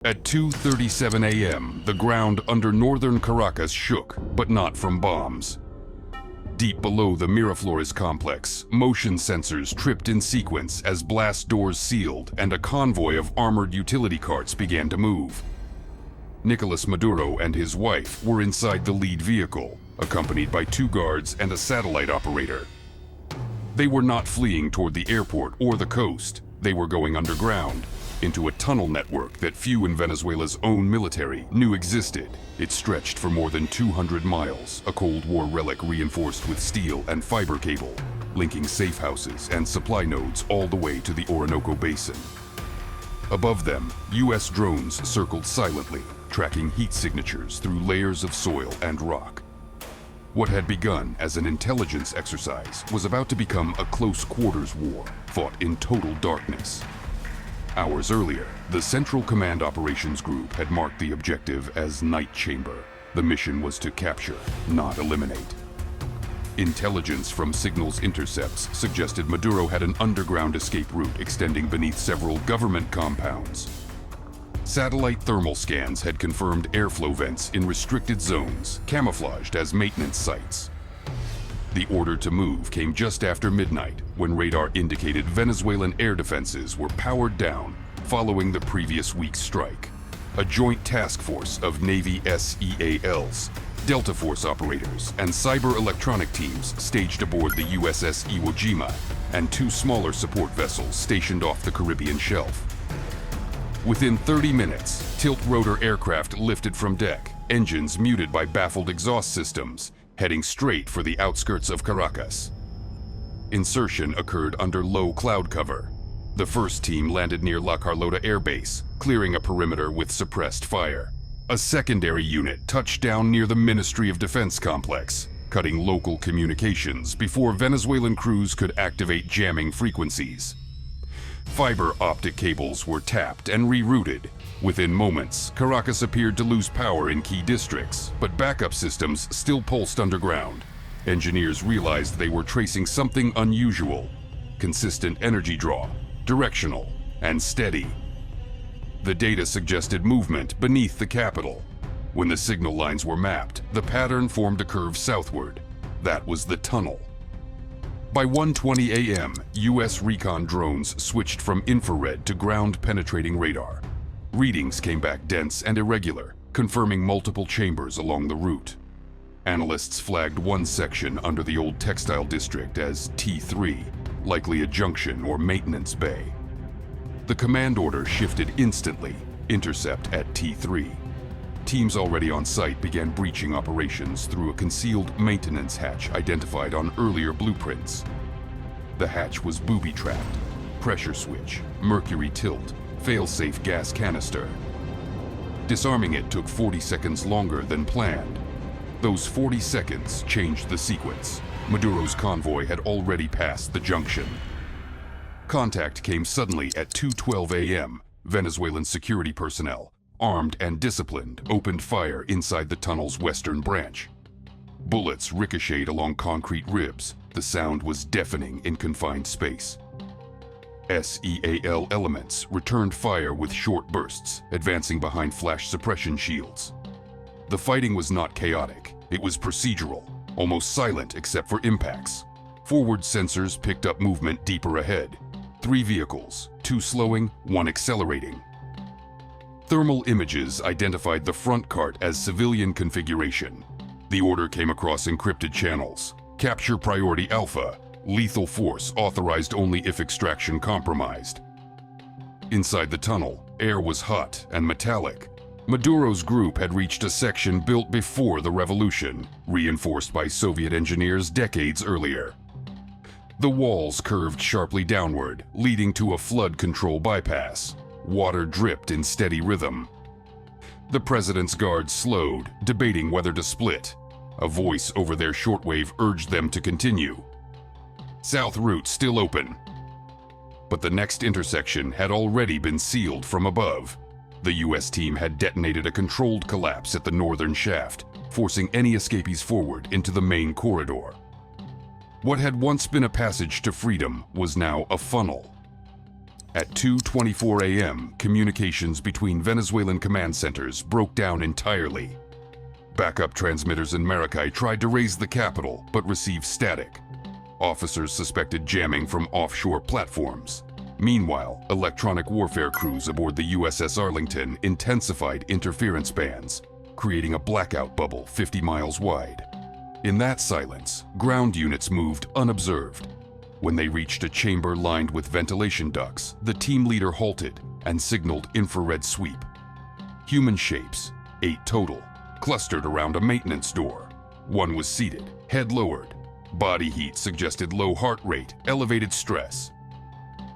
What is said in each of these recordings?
At 2:37 a.m., the ground under northern Caracas shook, but not from bombs. Deep below the Miraflores complex, motion sensors tripped in sequence as blast doors sealed and a convoy of armored utility carts began to move. Nicolas Maduro and his wife were inside the lead vehicle, accompanied by 2 guards and a satellite operator. They were not fleeing toward the airport or the coast. They were going underground, into a tunnel network that few in Venezuela's own military knew existed. It stretched for more than 200 miles, a Cold War relic reinforced with steel and fiber cable, linking safe houses and supply nodes all the way to the Orinoco Basin. Above them, U.S. drones circled silently, tracking heat signatures through layers of soil and rock. What had begun as an intelligence exercise was about to become a close-quarters war, fought in total darkness. Hours earlier, the Central Command Operations Group had marked the objective as Night Chamber. The mission was to capture, not eliminate. Intelligence from signals intercepts suggested Maduro had an underground escape route extending beneath several government compounds. Satellite thermal scans had confirmed airflow vents in restricted zones, camouflaged as maintenance sites. The order to move came just after midnight, when radar indicated Venezuelan air defenses were powered down following the previous week's strike. A joint task force of Navy SEALs, Delta Force operators, and cyber-electronic teams staged aboard the USS Iwo Jima and 2 smaller support vessels stationed off the Caribbean shelf. Within 30 minutes, tilt-rotor aircraft lifted from deck, engines muted by baffled exhaust systems, heading straight for the outskirts of Caracas. Insertion occurred under low cloud cover. The first team landed near La Carlota Air Base, clearing a perimeter with suppressed fire. A secondary unit touched down near the Ministry of Defense complex, cutting local communications before Venezuelan crews could activate jamming frequencies. Fiber optic cables were tapped and rerouted. Within moments, Caracas appeared to lose power in key districts, but backup systems still pulsed underground. Engineers realized they were tracing something unusual: consistent energy draw, directional, and steady. The data suggested movement beneath the capital. When the signal lines were mapped, the pattern formed a curve southward. That was the tunnel. By 1:20 a.m., U.S. recon drones switched from infrared to ground-penetrating radar. Readings came back dense and irregular, confirming multiple chambers along the route. Analysts flagged one section under the old textile district as T3, likely a junction or maintenance bay. The command order shifted instantly: intercept at T3. Teams already on site began breaching operations through a concealed maintenance hatch identified on earlier blueprints. The hatch was booby-trapped: pressure switch, mercury tilt, fail-safe gas canister. Disarming it took 40 seconds longer than planned. Those 40 seconds changed the sequence. Maduro's convoy had already passed the junction. Contact came suddenly at 2:12 a.m. Venezuelan security personnel, armed and disciplined, opened fire inside the tunnel's western branch. Bullets ricocheted along concrete ribs. The sound was deafening in confined space. SEAL elements returned fire with short bursts, advancing behind flash suppression shields. The fighting was not chaotic. It was procedural, almost silent except for impacts. Forward sensors picked up movement deeper ahead. 3 vehicles, 2 slowing, 1 accelerating. Thermal images identified the front cart as civilian configuration. The order came across encrypted channels: capture priority Alpha, lethal force authorized only if extraction compromised. Inside the tunnel, air was hot and metallic. Maduro's group had reached a section built before the revolution, reinforced by Soviet engineers decades earlier. The walls curved sharply downward, leading to a flood control bypass. Water dripped in steady rhythm. The president's guards slowed, debating whether to split. A voice over their shortwave urged them to continue. South route still open. But the next intersection had already been sealed from above. The U.S. team had detonated a controlled collapse at the northern shaft, forcing any escapees forward into the main corridor. What had once been a passage to freedom was now a funnel. At 2:24 a.m., communications between Venezuelan command centers broke down entirely. Backup transmitters in Maracay tried to raise the capital, but received static. Officers suspected jamming from offshore platforms. Meanwhile, electronic warfare crews aboard the USS Arlington intensified interference bands, creating a blackout bubble 50 miles wide. In that silence, ground units moved unobserved. When they reached a chamber lined with ventilation ducts, the team leader halted and signaled infrared sweep. Human shapes, 8 total, clustered around a maintenance door. One was seated, head lowered. Body heat suggested low heart rate, elevated stress.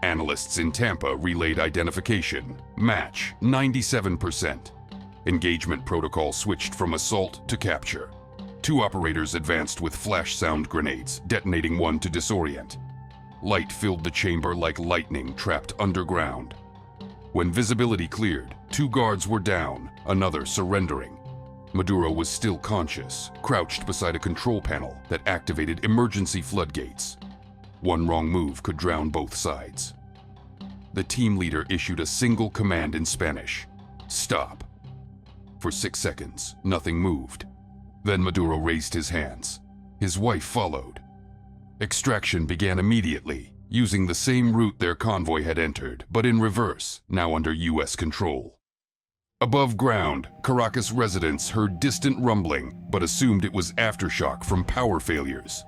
Analysts in Tampa relayed identification, match 97%. Engagement protocol switched from assault to capture. 2 operators advanced with flash sound grenades, detonating one to disorient. Light filled the chamber like lightning trapped underground. When visibility cleared, 2 guards were down, another surrendering. Maduro was still conscious, crouched beside a control panel that activated emergency floodgates. One wrong move could drown both sides. The team leader issued a single command in Spanish: "Stop." For 6 seconds, nothing moved. Then Maduro raised his hands. His wife followed. Extraction began immediately, using the same route their convoy had entered, but in reverse, now under U.S. control. Above ground, Caracas residents heard distant rumbling, but assumed it was aftershock from power failures.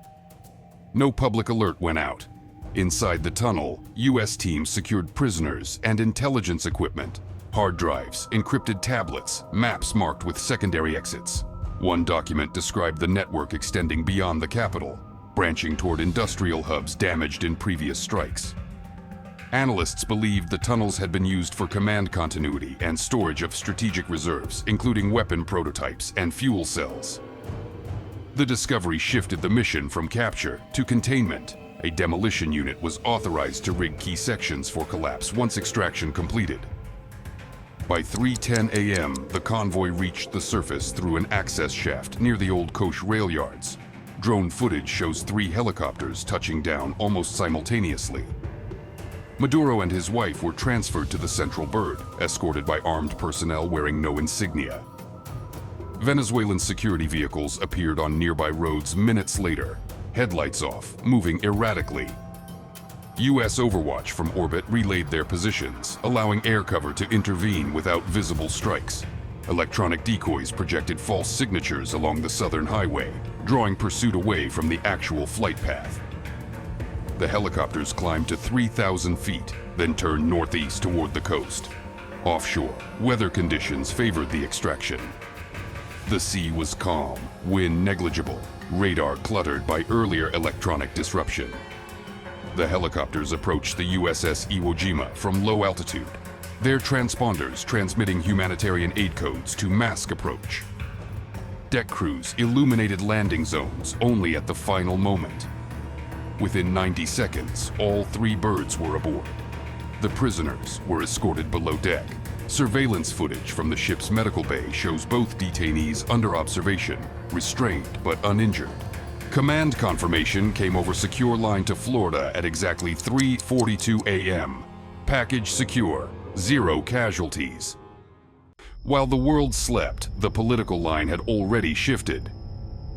No public alert went out. Inside the tunnel, U.S. teams secured prisoners and intelligence equipment, hard drives, encrypted tablets, maps marked with secondary exits. One document described the network extending beyond the capital, branching toward industrial hubs damaged in previous strikes. Analysts believed the tunnels had been used for command continuity and storage of strategic reserves, including weapon prototypes and fuel cells. The discovery shifted the mission from capture to containment. A demolition unit was authorized to rig key sections for collapse once extraction completed. By 3:10 a.m., the convoy reached the surface through an access shaft near the old Coach rail yards. Drone footage shows 3 helicopters touching down almost simultaneously. Maduro and his wife were transferred to the central bird, escorted by armed personnel wearing no insignia. Venezuelan security vehicles appeared on nearby roads minutes later, headlights off, moving erratically. U.S. Overwatch from orbit relayed their positions, allowing air cover to intervene without visible strikes. Electronic decoys projected false signatures along the southern highway, drawing pursuit away from the actual flight path. The helicopters climbed to 3,000 feet, then turned northeast toward the coast. Offshore, weather conditions favored the extraction. The sea was calm, wind negligible, radar cluttered by earlier electronic disruption. The helicopters approached the USS Iwo Jima from low altitude, their transponders transmitting humanitarian aid codes to mask approach. Deck crews illuminated landing zones only at the final moment. Within 90 seconds, all 3 birds were aboard. The prisoners were escorted below deck. Surveillance footage from the ship's medical bay shows both detainees under observation, restrained but uninjured. Command confirmation came over secure line to Florida at exactly 3:42 a.m. Package secure, 0 casualties. While the world slept, the political line had already shifted.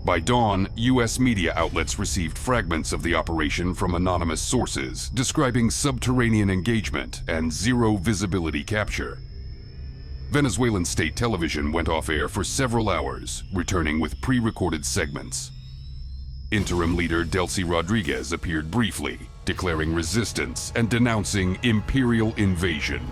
By dawn, U.S. media outlets received fragments of the operation from anonymous sources describing subterranean engagement and 0 visibility capture. Venezuelan state television went off air for several hours, returning with pre-recorded segments. Interim leader Delcy Rodriguez appeared briefly, declaring resistance and denouncing imperial invasion.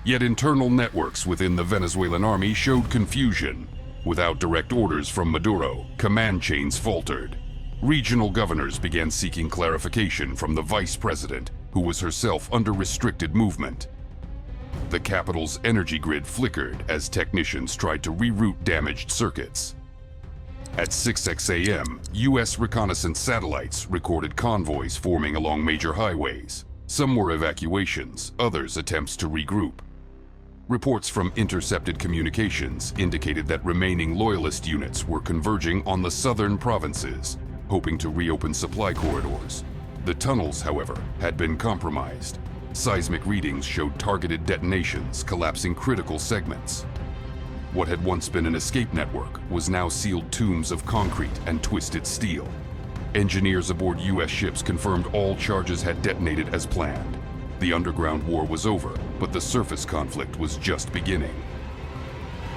Yet internal networks within the Venezuelan army showed confusion. Without direct orders from Maduro, command chains faltered. Regional governors began seeking clarification from the vice president, who was herself under restricted movement. The capital's energy grid flickered as technicians tried to reroute damaged circuits. At 6 a.m., U.S. reconnaissance satellites recorded convoys forming along major highways. Some were evacuations, others attempts to regroup. Reports from intercepted communications indicated that remaining loyalist units were converging on the southern provinces, hoping to reopen supply corridors. The tunnels, however, had been compromised. Seismic readings showed targeted detonations collapsing critical segments. What had once been an escape network was now sealed tombs of concrete and twisted steel. Engineers aboard U.S. ships confirmed all charges had detonated as planned. The underground war was over, but the surface conflict was just beginning.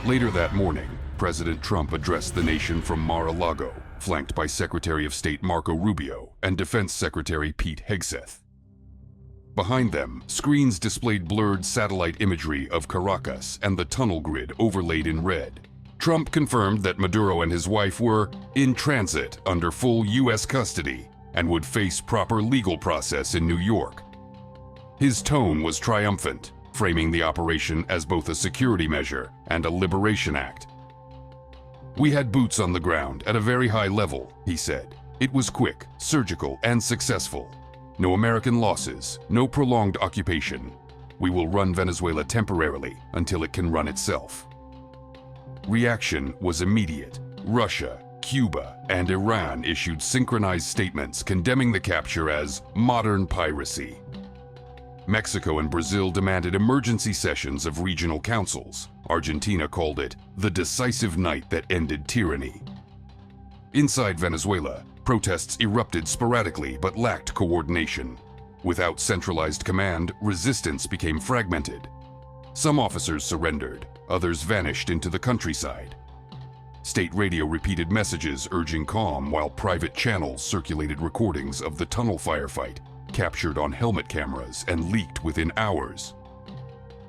Later that morning, President Trump addressed the nation from Mar-a-Lago, flanked by Secretary of State Marco Rubio and Defense Secretary Pete Hegseth. Behind them, screens displayed blurred satellite imagery of Caracas and the tunnel grid overlaid in red. Trump confirmed that Maduro and his wife were in transit under full U.S. custody and would face proper legal process in New York. His tone was triumphant, framing the operation as both a security measure and a liberation act. "We had boots on the ground at a very high level," he said. "It was quick, surgical, and successful. No American losses, no prolonged occupation. We will run Venezuela temporarily until it can run itself." Reaction was immediate. Russia, Cuba, and Iran issued synchronized statements condemning the capture as modern piracy. Mexico and Brazil demanded emergency sessions of regional councils. Argentina called it the decisive night that ended tyranny. Inside Venezuela, protests erupted sporadically but lacked coordination. Without centralized command, resistance became fragmented. Some officers surrendered, others vanished into the countryside. State radio repeated messages urging calm while private channels circulated recordings of the tunnel firefight, captured on helmet cameras and leaked within hours.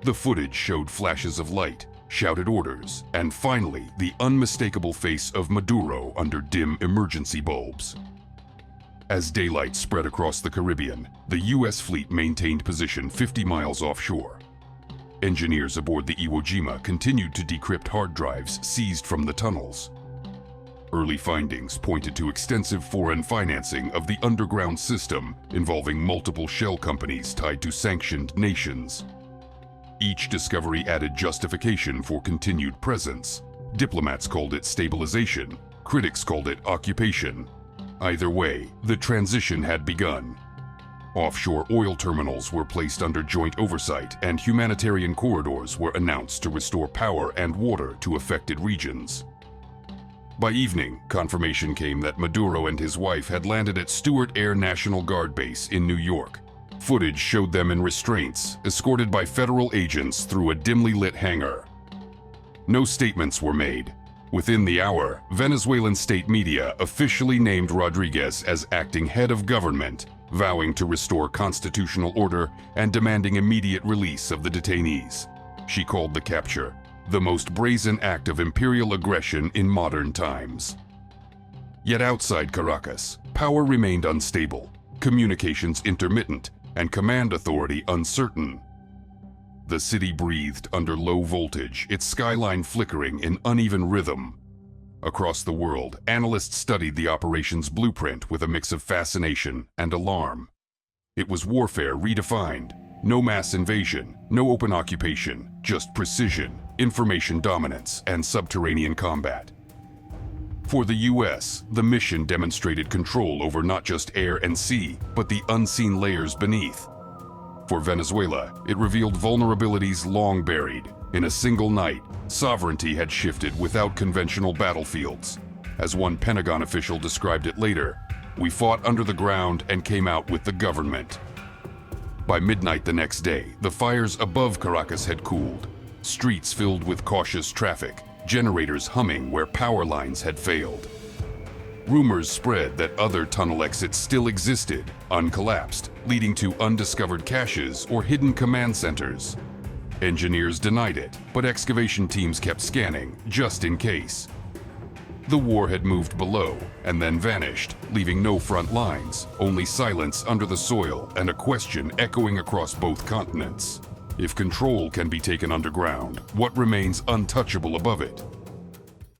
The footage showed flashes of light, shouted orders, and finally, the unmistakable face of Maduro under dim emergency bulbs. As daylight spread across the Caribbean, the U.S. fleet maintained position 50 miles offshore. Engineers aboard the Iwo Jima continued to decrypt hard drives seized from the tunnels. Early findings pointed to extensive foreign financing of the underground system involving multiple shell companies tied to sanctioned nations. Each discovery added justification for continued presence. Diplomats called it stabilization, critics called it occupation. Either way, the transition had begun. Offshore oil terminals were placed under joint oversight and humanitarian corridors were announced to restore power and water to affected regions. By evening, confirmation came that Maduro and his wife had landed at Stewart Air National Guard Base in New York. Footage showed them in restraints, escorted by federal agents through a dimly lit hangar. No statements were made. Within the hour, Venezuelan state media officially named Rodriguez as acting head of government, vowing to restore constitutional order and demanding immediate release of the detainees. She called the capture the most brazen act of imperial aggression in modern times. Yet outside Caracas, power remained unstable, communications intermittent, and command authority uncertain. The city breathed under low voltage, its skyline flickering in uneven rhythm. Across the world, analysts studied the operation's blueprint with a mix of fascination and alarm. It was warfare redefined. No mass invasion, no open occupation, just precision, information dominance, and subterranean combat. For the U.S., the mission demonstrated control over not just air and sea, but the unseen layers beneath. For Venezuela, it revealed vulnerabilities long buried. In a single night, sovereignty had shifted without conventional battlefields. As one Pentagon official described it later, "We fought under the ground and came out with the government." By midnight the next day, the fires above Caracas had cooled. Streets filled with cautious traffic, generators humming where power lines had failed. Rumors spread that other tunnel exits still existed, uncollapsed, leading to undiscovered caches or hidden command centers. Engineers denied it, but excavation teams kept scanning, just in case. The war had moved below and then vanished, leaving no front lines, only silence under the soil and a question echoing across both continents. If control can be taken underground, what remains untouchable above it?